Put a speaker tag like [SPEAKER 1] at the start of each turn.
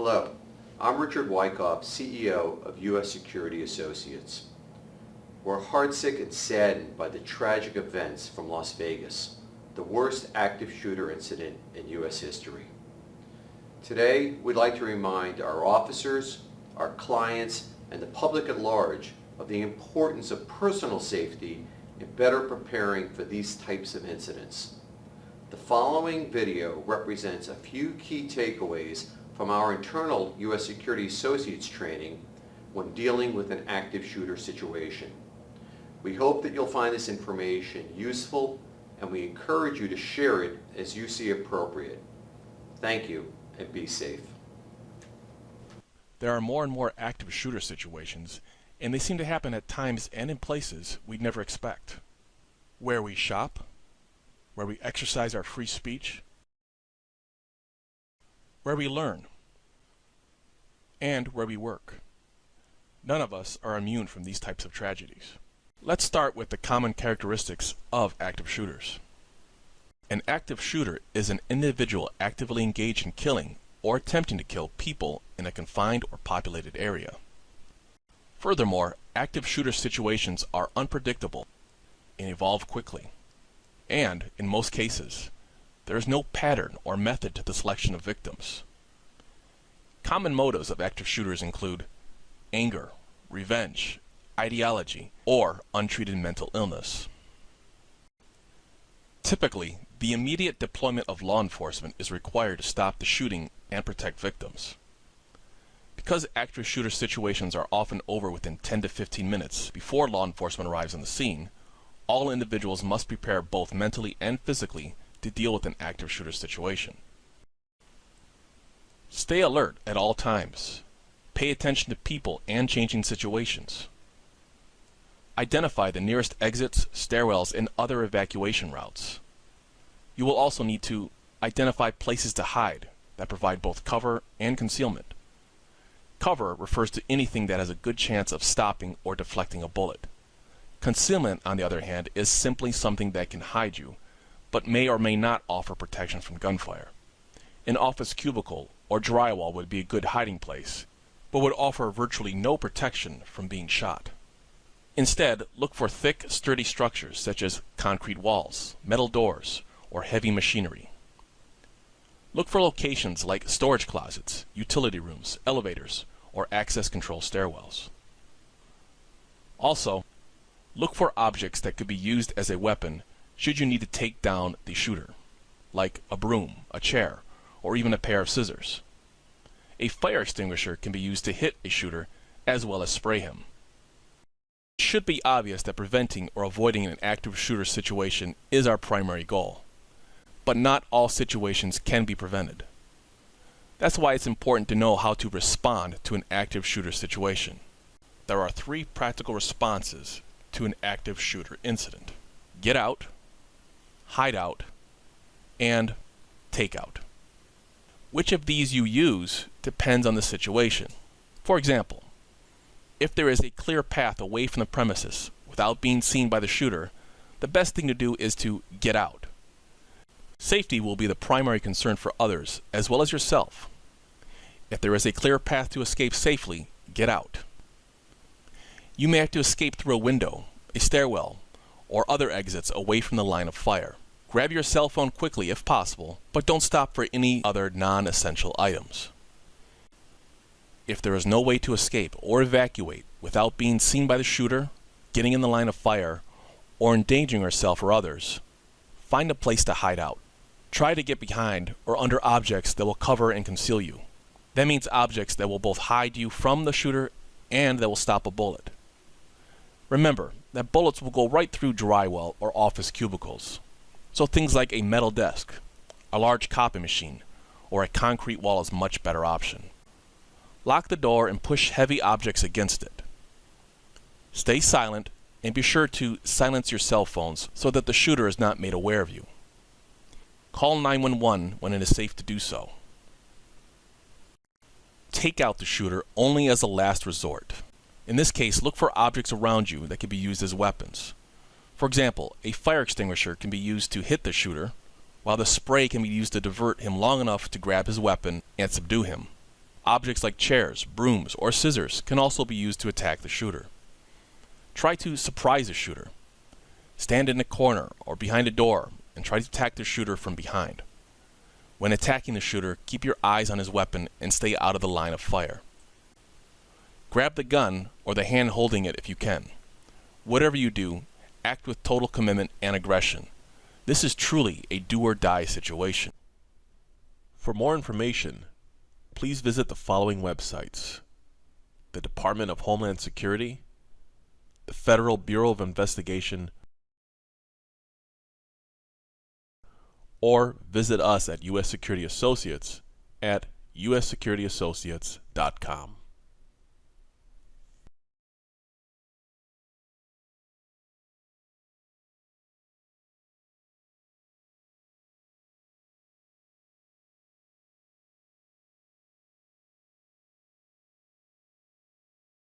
[SPEAKER 1] Hello, I'm Richard Wyckoff, CEO of U.S. Security Associates. We're heartsick and saddened by the tragic events from Las Vegas, the worst active shooter incident in U.S. history. Today, we'd like to remind our officers, our clients, and the public at large of the importance of personal safety in better preparing for these types of incidents. The following video represents a few key takeaways from our internal U.S. Security Associates training when dealing with an active shooter situation. We hope that you'll find this information useful, and we encourage you to share it as you see appropriate. Thank you, and be safe.
[SPEAKER 2] There are more and more active shooter situations, and they seem to happen at times and in places we'd never expect. Where we shop, where we exercise our free speech, where we learn, and where we work. None of us are immune from these types of tragedies. Let's start with the common characteristics of active shooters. An active shooter is an individual actively engaged in killing or attempting to kill people in a confined or populated area. Furthermore, active shooter situations are unpredictable and evolve quickly. And, in most cases, there is no pattern or method to the selection of victims. Common motives of active shooters include anger, revenge, ideology, or untreated mental illness. Typically, the immediate deployment of law enforcement is required to stop the shooting and protect victims. Because active shooter situations are often over within 10 to 15 minutes before law enforcement arrives on the scene, all individuals must prepare both mentally and physically to deal with an active shooter situation. Stay alert at all times. Pay attention to people and changing situations. Identify the nearest exits, stairwells, and other evacuation routes. You will also need to identify places to hide that provide both cover and concealment. Cover refers to anything that has a good chance of stopping or deflecting a bullet. Concealment, on the other hand, is simply something that can hide you, but may or may not offer protection from gunfire. An office cubicle or drywall would be a good hiding place, but would offer virtually no protection from being shot. Instead, look for thick, sturdy structures such as concrete walls, metal doors, or heavy machinery. Look for locations like storage closets, utility rooms, elevators, or access control stairwells. Also, look for objects that could be used as a weapon should you need to take down the shooter, like a broom, a chair, or even a pair of scissors. A fire extinguisher can be used to hit a shooter as well as spray him. It should be obvious that preventing or avoiding an active shooter situation is our primary goal, but not all situations can be prevented. That's why it's important to know how to respond to an active shooter situation. There are 3 practical responses to an active shooter incident: get out, hide out, and take out. Which of these you use depends on the situation. For example, if there is a clear path away from the premises without being seen by the shooter, the best thing to do is to get out. Safety will be the primary concern for others as well as yourself. If there is a clear path to escape safely, get out. You may have to escape through a window, a stairwell, or other exits away from the line of fire. Grab your cell phone quickly if possible, but don't stop for any other non-essential items. If there is no way to escape or evacuate without being seen by the shooter, getting in the line of fire, or endangering yourself or others, find a place to hide out. Try to get behind or under objects that will cover and conceal you. That means objects that will both hide you from the shooter and that will stop a bullet. Remember that bullets will go right through drywall or office cubicles, so things like a metal desk, a large copy machine, or a concrete wall is a much better option. Lock the door and push heavy objects against it. Stay silent and be sure to silence your cell phones so that the shooter is not made aware of you. Call 911 when it is safe to do so. Take out the shooter only as a last resort. In this case, look for objects around you that can be used as weapons. For example, a fire extinguisher can be used to hit the shooter, while the spray can be used to divert him long enough to grab his weapon and subdue him. Objects like chairs, brooms, or scissors can also be used to attack the shooter. Try to surprise a shooter. Stand in a corner or behind a door and try to attack the shooter from behind. When attacking the shooter, keep your eyes on his weapon and stay out of the line of fire. Grab the gun or the hand holding it if you can. Whatever you do, act with total commitment and aggression. This is truly a do-or-die situation. For more information, please visit the following websites: the Department of Homeland Security, the Federal Bureau of Investigation, or visit us at U.S. Security Associates at ussecurityassociates.com.